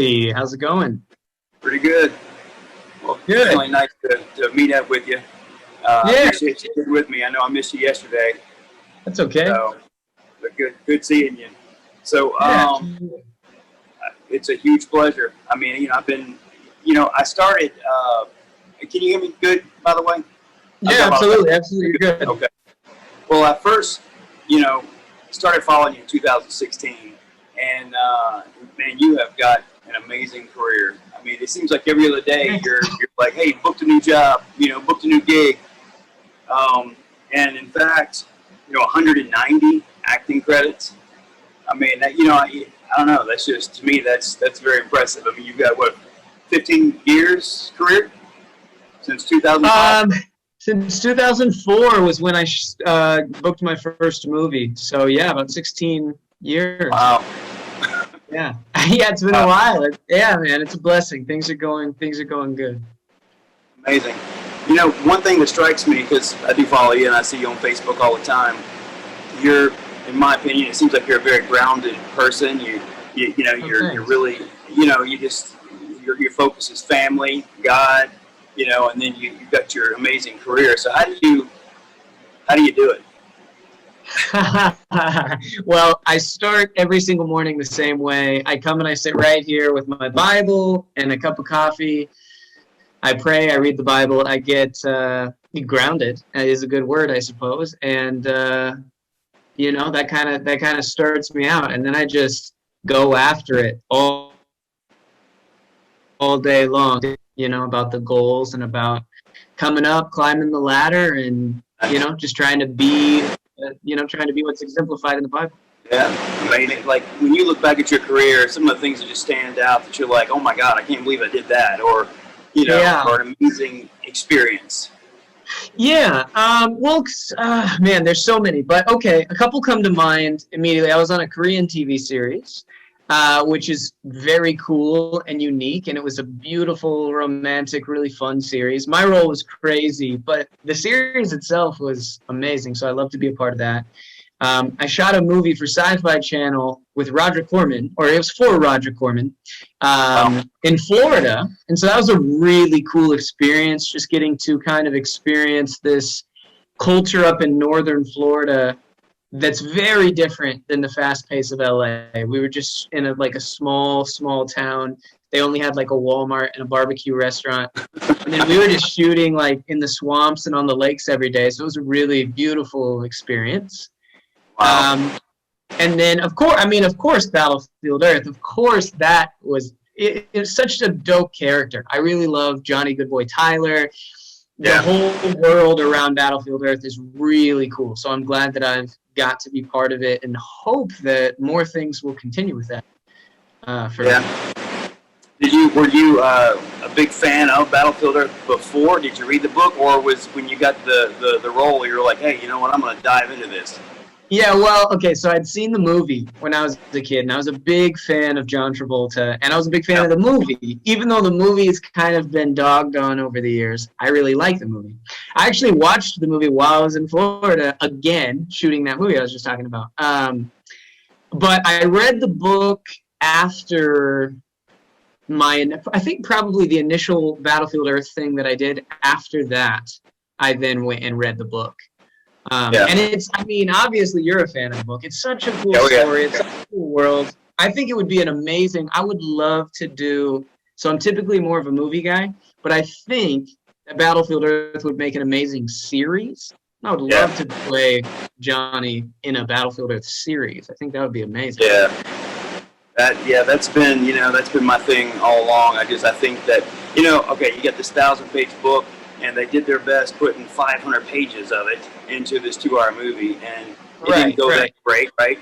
Andy, how's it going? Pretty good. Well, it's Good. really nice to meet up with you. Yeah, Appreciate you being with me. I know I missed you yesterday, that's okay. so but good seeing you. So Yeah, absolutely. it's a huge pleasure. I mean, I've been, I started. Can you hear me good? By the way, I've Yeah, got my absolutely, absolutely. You're good. okay. Well, I first, you know, started following you in 2016, and man, you have got an amazing career. I mean, it seems like every other day Thanks. you're like, hey, booked a new job, booked a new gig, and in fact, 190 acting credits. I mean, I don't know. That's just to me, that's very impressive. I mean, you've got what, 15 years career since 2005. Um, since 2004 was when I booked my first movie. So yeah, about 16 years. Wow. Yeah, yeah, it's been a while. Yeah, man, it's a blessing. Things are going good. Amazing. One thing that strikes me, because I do follow you and I see you on Facebook all the time, you're, in my opinion, it seems like you're a very grounded person. Oh, You're thanks. really, you just, your focus is family, God, and then you've got your amazing career. So how do you do it? Well, I start every single morning the same way. I come and I sit right here with my Bible and a cup of coffee. I pray, I read the Bible, I get grounded is a good word, I suppose, and that kind of starts me out, and then I just go after it all day long. About the goals and about coming up, climbing the ladder, and just trying to be what's exemplified in the Bible. Yeah, amazing. Like when you look back at your career, some of the things that just stand out that you're like, oh my God, I can't believe I did that, Yeah. or an amazing experience. Yeah. Well, man, there's so many, but okay, a couple come to mind immediately. I was on a Korean TV series, which is very cool and unique, and it was a beautiful, romantic, really fun series. My role was crazy, but the series itself was amazing, so I love to be a part of that. I shot a movie for Sci-Fi Channel with Roger Corman, or it was for Roger Corman, Wow. in Florida. And so that was a really cool experience, just getting to kind of experience this culture up in northern Florida that's very different than the fast pace of LA. We were just in a small town. They only had like a Walmart and a barbecue restaurant. And then we were just shooting like in the swamps and on the lakes every day. So it was a really beautiful experience. Wow. Um, and then, of course, Battlefield Earth. Of course, that was it was such a dope character. I really love Johnny Goodboy Tyler. The Yeah. whole world around Battlefield Earth is really cool. So I'm glad that I've got to be part of it, and hope that more things will continue with that. For me. Yeah. Were you a big fan of Battlefield Earth before? Did you read the book, or was when you got the role, you were like, hey, you know what? I'm going to dive into this. Yeah, well, okay, so I'd seen the movie when I was a kid, and I was a big fan of John Travolta, and I was a big fan of Yep. the movie. Even though the movie's kind of been dogged on over the years, I really like the movie. I actually watched the movie while I was in Florida, again, shooting that movie I was just talking about. But I read the book after I think probably the initial Battlefield Earth thing that I did. After that, I then went and read the book. Yeah. And obviously you're a fan of the book. It's such a cool Oh yeah. story. It's such a cool world. I think it would be I would love to do, so I'm typically more of a movie guy, but I think that Battlefield Earth would make an amazing series. I would Yeah. love to play Johnny in a Battlefield Earth series. I think that would be amazing. Yeah. That's been my thing all along. I think that okay, you got this 1,000-page book, and they did their best putting 500 pages of it into this 2-hour movie, and it didn't go that Right. great, right?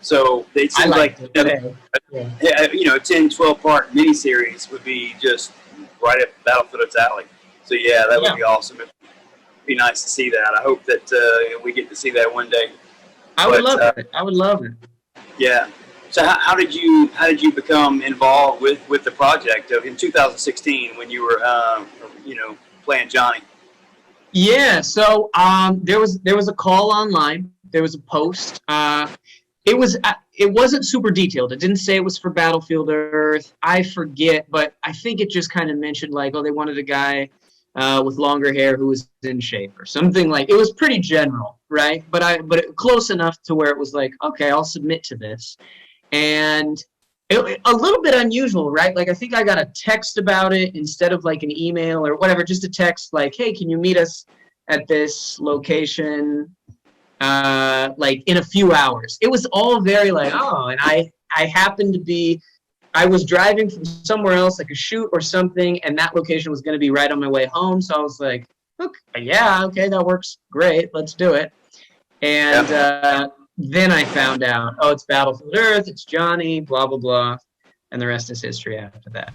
So it I seems like liked it. But hey, yeah. a 10, 12-part miniseries would be just right up Battlefield's alley. So yeah, that would Yeah. be awesome. It'd be nice to see that. I hope that we get to see that one day. I would But love it. I would love it. yeah. So how did you become involved with the project in 2016 when you were playing Johnny? Yeah, so there was a call online. There was a post. It was it wasn't super detailed. It didn't say it was for Battlefield Earth. I forget, but I think it just kind of mentioned like, oh, they wanted a guy with longer hair who was in shape or something. Like, it was pretty general, right? But close enough to where it was like, okay, I'll submit to this. And a little bit unusual, right? Like, I think I got a text about it instead of like an email or whatever, just a text like, hey, can you meet us at this location like in a few hours? It was all very like, oh, and I happened to be, I was driving from somewhere else, like a shoot or something, and that location was going to be right on my way home. So I was like, okay, yeah, okay, that works great. Let's do it. And then I found out, oh, it's Battlefield Earth, it's Johnny, blah, blah, blah. And the rest is history after that.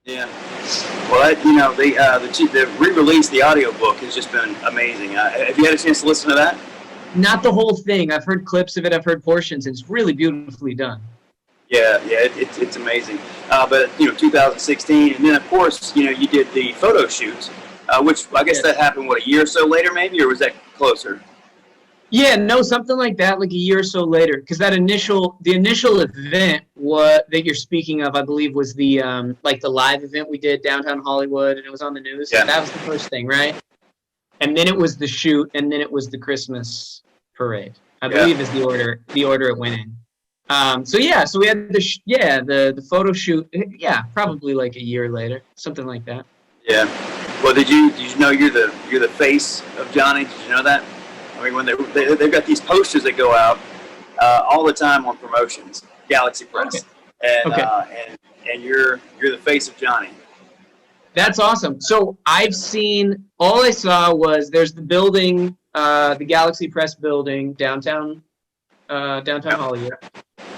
Yeah. Well, the re-release, the audiobook has just been amazing. Have you had a chance to listen to that? Not the whole thing. I've heard clips of it. I've heard portions. It's really beautifully done. Yeah, it's amazing. But 2016, and then of course, you did the photo shoot, which I guess that happened a year or so later, maybe, or was that closer? Yeah, no, something like that, like a year or so later, because the initial event that you're speaking of, I believe, was the like the live event we did downtown Hollywood, and it was on the news. Yeah. That was the first thing, right? And then it was the shoot, and then it was the Christmas parade. I believe is the order it went in. So we had the photo shoot. Yeah, probably like a year later, something like that. Yeah. Well, did you know you're the face of Johnny? Did you know that? I mean, when they've got these posters that go out all the time on promotions, Galaxy Press, and you're the face of Johnny. That's awesome. So all I saw was there's the building, the Galaxy Press building downtown Hollywood,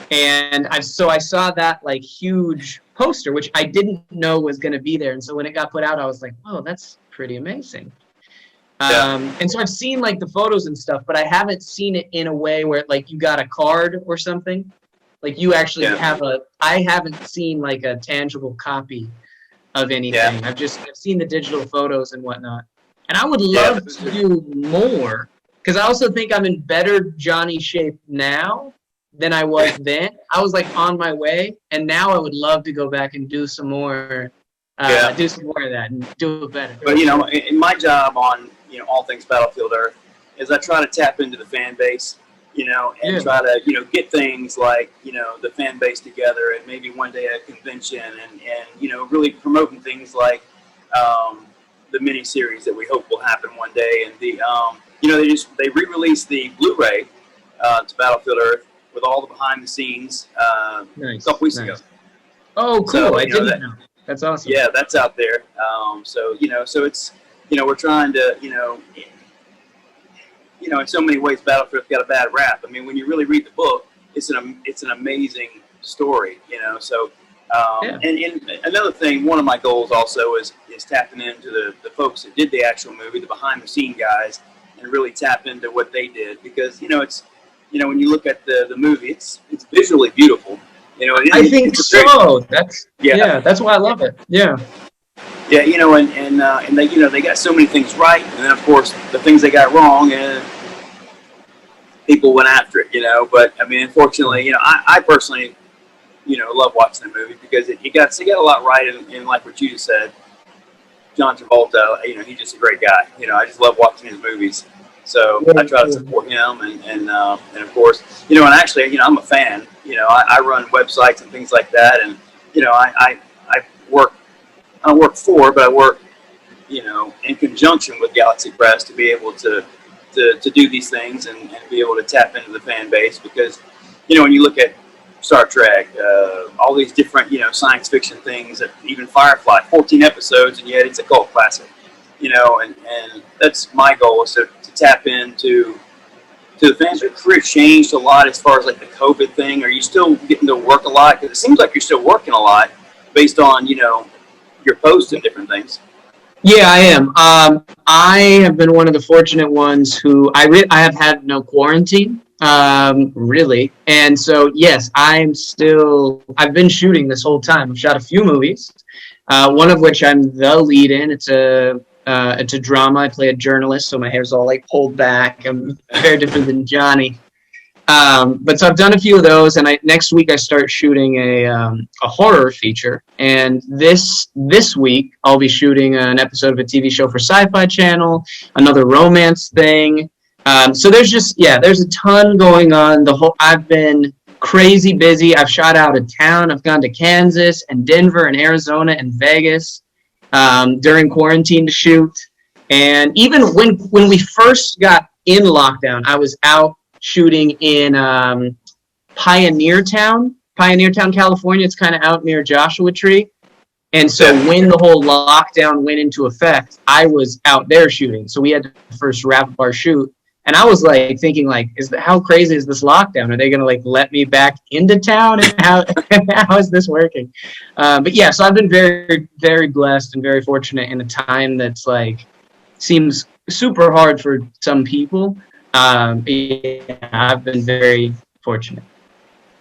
and I saw that like huge poster, which I didn't know was going to be there, and so when it got put out, I was like, oh, that's pretty amazing. And so I've seen like the photos and stuff, but I haven't seen it in a way where like you got a card or something. Like you actually I haven't seen like a tangible copy of anything. Yeah. I've seen the digital photos and whatnot. And I would love to do more, because I also think I'm in better Johnny shape now than I was then. I was like on my way, and now I would love to go back and do some more do some more of that and do it better. But in my job on all things Battlefield Earth is I try to tap into the fan base, and try to get things like the fan base together, and maybe one day at a convention, and really promoting things like the miniseries that we hope will happen one day, and they re-released the Blu-ray to Battlefield Earth with all the behind the scenes a couple weeks ago. Oh, cool! So, I didn't know. That's awesome. Yeah, that's out there. So it's we're trying to in so many ways Battlefield's got a bad rap. I mean, when you really read the book, it's an amazing story. So and another thing, one of my goals also is tapping into the folks that did the actual movie, the behind the scene guys, and really tap into what they did, because it's when you look at the movie, it's visually beautiful. I think so. That's why I love it. Yeah. Yeah, and they got so many things right, and then of course the things they got wrong, and people went after it. But I mean, unfortunately, I personally, love watching the movie because it got a lot right, and like what you just said, John Travolta, he's just a great guy. I just love watching his movies. So I try to support him, and of course, and actually, I'm a fan. I run websites and things like that, and I work. I don't work for, but I work, in conjunction with Galaxy Press to be able to do these things and be able to tap into the fan base, because, when you look at Star Trek, all these different, science fiction things, even Firefly, 14 episodes, and yet it's a cult classic, and that's my goal, is to tap into the fans. Your career changed a lot as far as like the COVID thing. Are you still getting to work a lot? Because it seems like you're still working a lot based on, your posts and different things. Yeah, I am. I have been one of the fortunate ones who I have had no quarantine. really. And so, yes, I've been shooting this whole time. I've shot a few movies, one of which I'm the lead in. It's a drama. I play a journalist, so my hair's all like pulled back. I'm very different than Johnny. But so I've done a few of those, and next week I start shooting a horror feature. And this week I'll be shooting an episode of a TV show for Sci-Fi Channel, another romance thing. So there's a ton going on. I've been crazy busy. I've shot out of town. I've gone to Kansas and Denver and Arizona and Vegas during quarantine to shoot. And even when we first got in lockdown, I was out shooting in Pioneer Town, California. It's kind of out near Joshua Tree. And so when the whole lockdown went into effect, I was out there shooting. So we had to first wrap up our shoot. And I was like thinking, like, how crazy is this lockdown? Are they going to like let me back into town? And how is this working? But yeah, so I've been very, very blessed and very fortunate in a time that's like seems super hard for some people. Yeah, I've been very fortunate.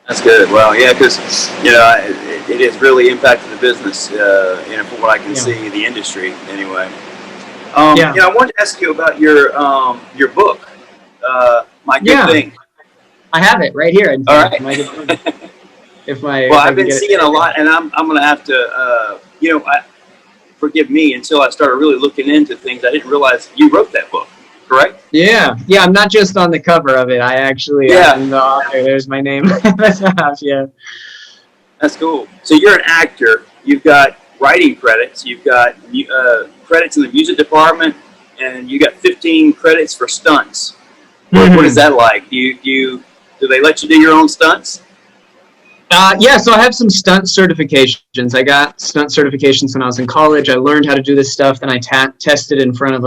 That's good. Well, yeah, because it has really impacted the business. From what I can see, the industry anyway. I wanted to ask you about your book, My Good Thing. I have it right here. All right. I've been seeing a lot, and I'm going to have to, forgive me, until I started really looking into things, I didn't realize you wrote that book. Correct? Yeah. I'm not just on the cover of it. I actually am the author. There's my name. Yeah. That's cool. So you're an actor. You've got writing credits. You've got credits in the music department, and you got 15 credits for stunts. What is that like? Do they let you do your own stunts? So I have some stunt certifications. I got stunt certifications when I was in college. I learned how to do this stuff, then I tested in front of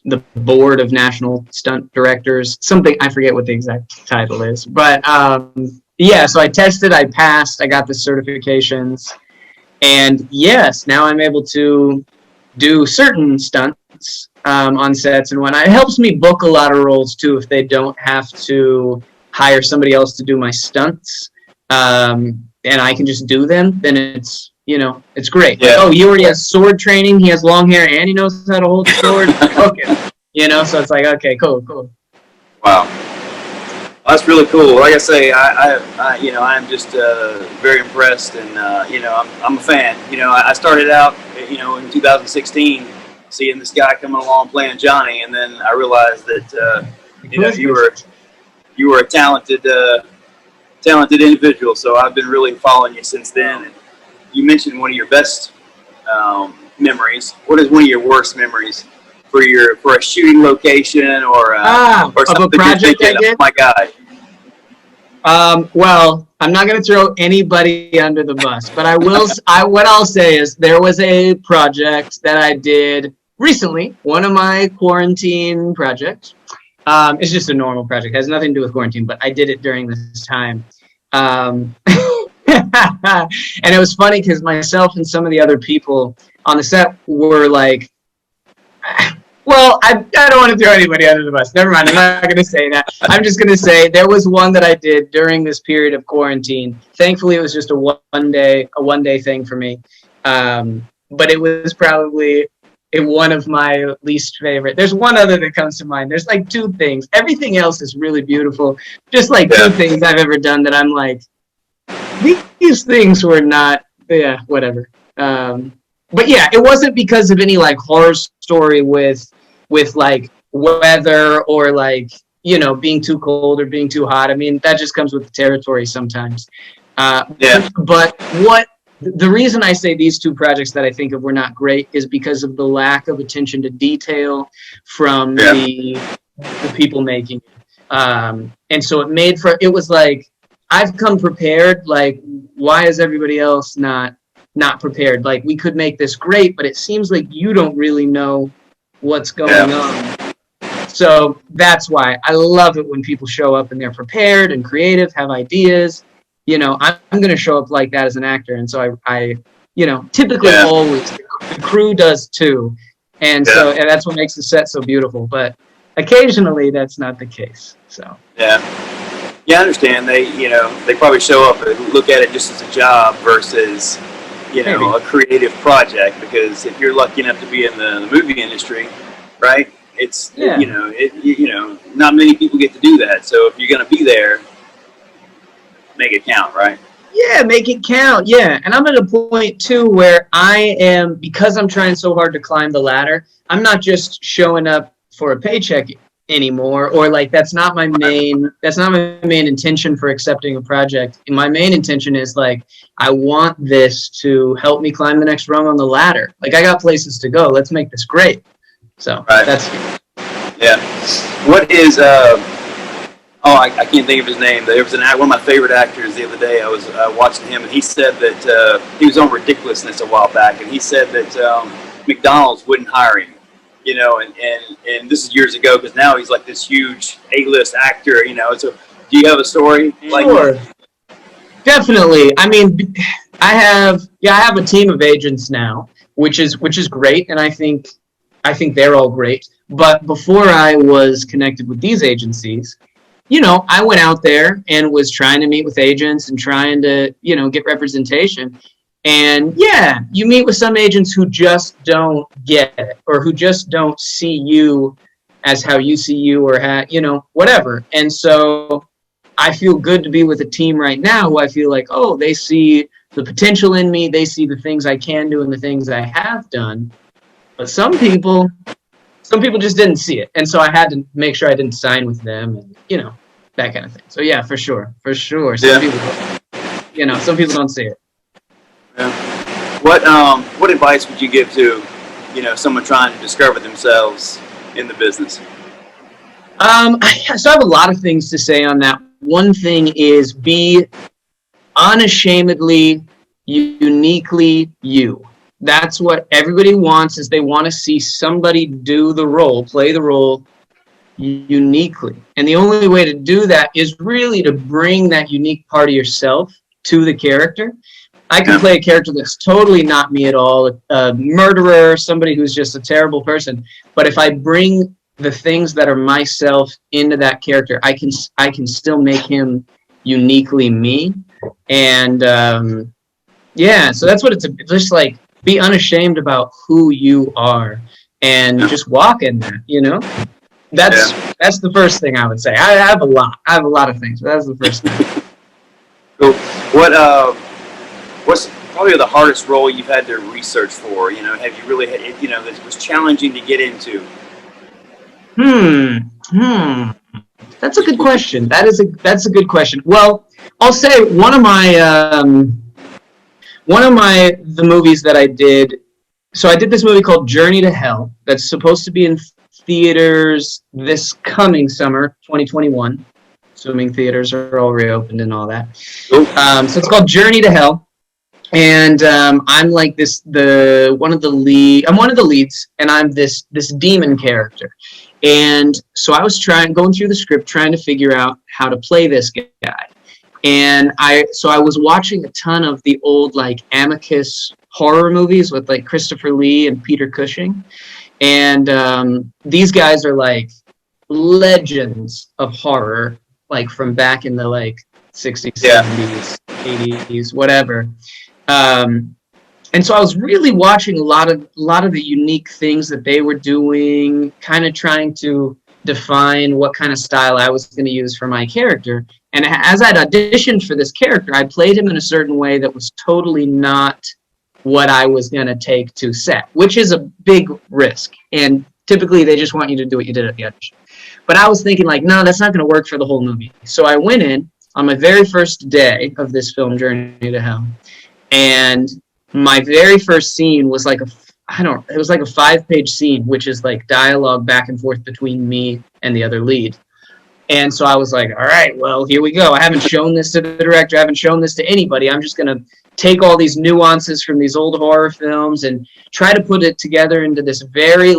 the board of national stunt directors. Something, I forget what the exact title is. But so I tested, I passed, I got the certifications. And yes, now I'm able to do certain stunts on sets and whatnot. It helps me book a lot of roles too if they don't have to hire somebody else to do my stunts. And I can just do them, then it's great. Yeah. Like, he already has sword training, he has long hair, and he knows how to hold a sword. Okay. So it's like, okay, cool. Wow. That's really cool. Like I say, I'm just very impressed, and I'm a fan. I started out, in 2016, seeing this guy coming along playing Johnny, and then I realized that you were a talented individual. So I've been really following you since then. And you mentioned one of your best memories. What is one of your worst memories for a shooting location or something of a project you're thinking, I did? Oh my God. Well, I'm not going to throw anybody under the bus, but I will. What I'll say is there was a project that I did recently. One of my quarantine projects. It's just a normal project. It has nothing to do with quarantine, but I did it during this time. And it was funny because myself and some of the other people on the set were like, well, I don't want to throw anybody under the bus. Never mind. I'm not going to say that. I'm just going to say there was one that I did during this period of quarantine. Thankfully, it was just a one day thing for me. But it was probably one of my least favorite. There's one other that comes to mind. There's like two things. Everything else is really beautiful. Just like two things I've ever done that I'm like, these things were not, whatever. But yeah, it wasn't because of any like horror story with like weather or like, being too cold or being too hot. I mean, that just comes with the territory sometimes. But the reason I say these two projects that I think of were not great is because of the lack of attention to detail from the people making it. And so it was like, I've come prepared. Like, why is everybody else not prepared? Like, we could make this great, but it seems like you don't really know what's going on. So that's why I love it when people show up and they're prepared and creative, have ideas. I'm going to show up like that as an actor. And so I typically always, the crew does too. And so and that's what makes the set so beautiful. But occasionally that's not the case. So. Yeah. Yeah, I understand. They probably show up and look at it just as a job versus, Maybe. a creative project. Because if you're lucky enough to be in the movie industry, right? Yeah. Not many people get to do that. So if you're going to be there, make it count, right? Yeah, make it count. Yeah. And I'm at a point too where I am, because I'm trying so hard to climb the ladder, I'm not just showing up for a paycheck anymore, or like that's not my main intention for accepting a project. My main intention is like I want this to help me climb the next rung on the ladder. Like I got places to go. Let's make this great. So Right. that's Yeah. What is I can't think of his name. There was one of my favorite actors the other day. I was watching him, and he said that he was on Ridiculousness a while back, and he said that McDonald's wouldn't hire him. And this is years ago, because now he's like this huge A-list actor. So do you have a story like sure. that? Definitely. I mean, I have a team of agents now, which is great, and I think they're all great. But before I was connected with these agencies, I went out there and was trying to meet with agents and trying to, get representation. And yeah, you meet with some agents who just don't get it, or who just don't see you as how you see you, or whatever. And so I feel good to be with a team right now who I feel like, oh, they see the potential in me, they see the things I can do and the things I have done. But some people just didn't see it. And so I had to make sure I didn't sign with them and, that kind of thing. So yeah, for sure. Some people don't see it. Yeah. What advice would you give to, someone trying to discover themselves in the business? So I have a lot of things to say on that. One thing is be unashamedly, uniquely you. That's what everybody wants, is they want to see somebody play the role uniquely. And the only way to do that is really to bring that unique part of yourself to the character. I can play a character that's totally not me at all, a murderer, somebody who's just a terrible person. But if I bring the things that are myself into that character, I can still make him uniquely me. And so that's what it's just like. Be unashamed about who you are and just walk in that, That's the first thing I would say. I have a lot of things, but that's the first thing. Cool. What's probably the hardest role you've had to research for? Have you really had, that was challenging to get into? That's a good question. That's a good question. Well, I'll say one of the movies that I did. So I did this movie called Journey to Hell that's supposed to be in theaters this coming summer, 2021, assuming theaters are all reopened and all that. So it's called Journey to Hell, and I'm like I'm one of the leads, and I'm this demon character. And so I was going through the script, trying to figure out how to play this guy. And I was watching a ton of the old like Amicus horror movies with like Christopher Lee and Peter Cushing. And these guys are like legends of horror, like from back in the like 60s, 70s, 80s, whatever. And so I was really watching a lot of the unique things that they were doing, kind of trying to define what kind of style I was going to use for my character. And as I'd auditioned for this character, I played him in a certain way that was totally not what I was going to take to set, which is a big risk. And typically they just want you to do what you did at the audition. But I was thinking like, no, that's not going to work for the whole movie. So I went in on my very first day of this film, Journey to Hell. And my very first scene was like it was like a 5-page scene, which is like dialogue back and forth between me and the other lead. And so I was like, all right, well, here we go. I haven't shown this to the director. I haven't shown this to anybody. I'm just going to take all these nuances from these old horror films and try to put it together into this very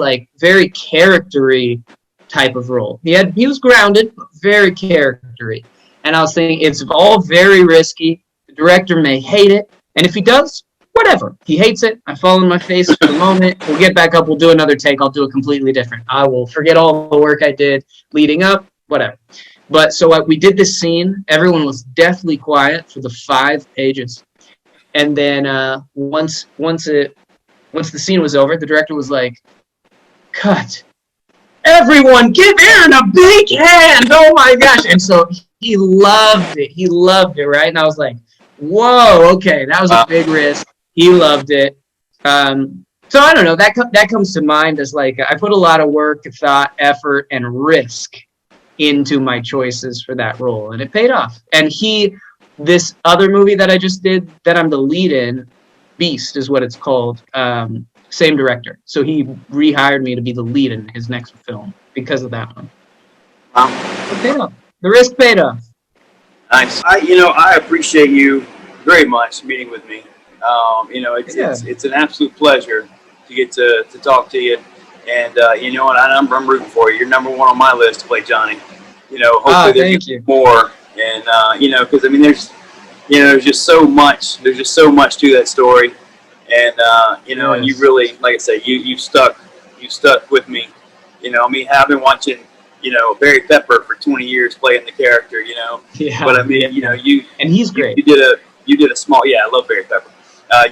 character-y type of role. He was grounded, but very character-y. And I was thinking, it's all very risky. The director may hate it. And if he does, whatever. He hates it. I fall on my face for the moment. We'll get back up. We'll do another take. I'll do it completely different. I will forget all the work I did leading up, whatever. But so we did this scene. Everyone was deathly quiet for the 5 pages. And then once the scene was over, the director was like, "Cut. Everyone give Aaron a big hand. Oh my gosh." And so he loved it. He loved it, right? And I was like, whoa, okay, that was a big risk. He loved it. So I don't know, that comes to mind as like, I put a lot of work, thought, effort, and risk into my choices for that role, and it paid off. And this other movie that I just did, that I'm the lead in, Beast is what it's called, same director. So he rehired me to be the lead in his next film because of that one. It paid off. The risk paid off. Nice. I appreciate you very much meeting with me. It's an absolute pleasure to get to talk to you. And and I'm rooting for you. You're number one on my list to play Johnny. Hopefully there's more. And because I mean, there's just so much. There's just so much to that story. And and you really, like I say, you stuck with me. I've been watching Barry Pepper for 20 years playing the character. Yeah. But I mean, and he's great. You did a small. Yeah, I love Barry Pepper.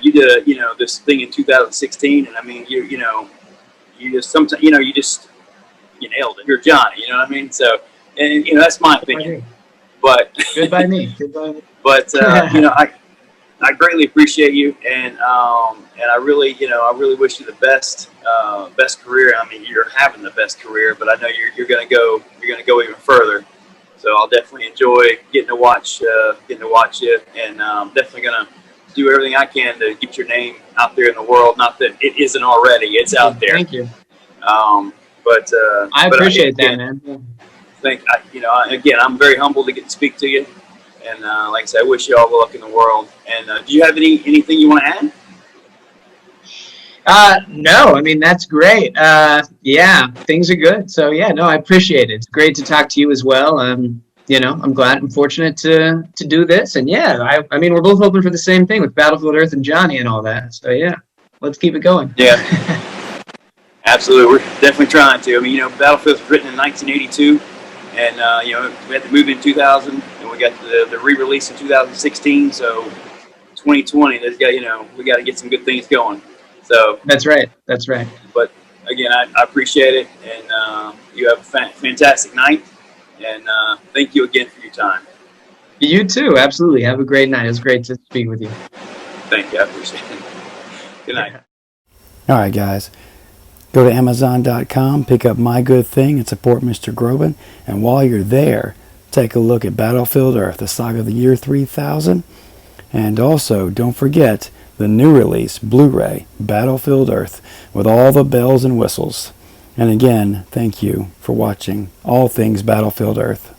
You did this thing in 2016, and I mean, you just sometimes you nailed it. You're Johnny. You know what I mean? So, and that's my opinion. But good by me. Good by me. But I greatly appreciate you, and I really wish you the best career. I mean, you're having the best career, but I know you're gonna go even further. So I'll definitely enjoy getting to watch you, and I'm definitely gonna do everything I can to get your name out there in the world. Not that it isn't already; it's out there. Thank you. But I appreciate that, man. Again, I'm very humbled to get to speak to you, and like I said, I wish you all the luck in the world. And do you have anything you want to add? No, I mean, that's great. Yeah, things are good. So yeah, no, I appreciate it. It's great to talk to you as well. I'm glad and fortunate to do this. And yeah, I mean, we're both hoping for the same thing with Battlefield Earth and Johnny and all that. So yeah, let's keep it going. Yeah, absolutely. We're definitely trying to. I mean, Battlefield was written in 1982, and we had the movie in 2000, and we got the re-release in 2016. So 2020, we got to get some good things going. So that's right. That's right. But again, I appreciate it, and you have a fantastic night, and thank you again for your time. You too. Absolutely. Have a great night. It was great to speak with you. Thank you. I appreciate it. Good night. All right, guys. Go to Amazon.com, pick up My Good Thing, and support Mr. Groben. And while you're there, take a look at Battlefield Earth, the saga of the year 3000. And also, don't forget the new release, Blu-ray, Battlefield Earth, with all the bells and whistles. And again, thank you for watching all things Battlefield Earth.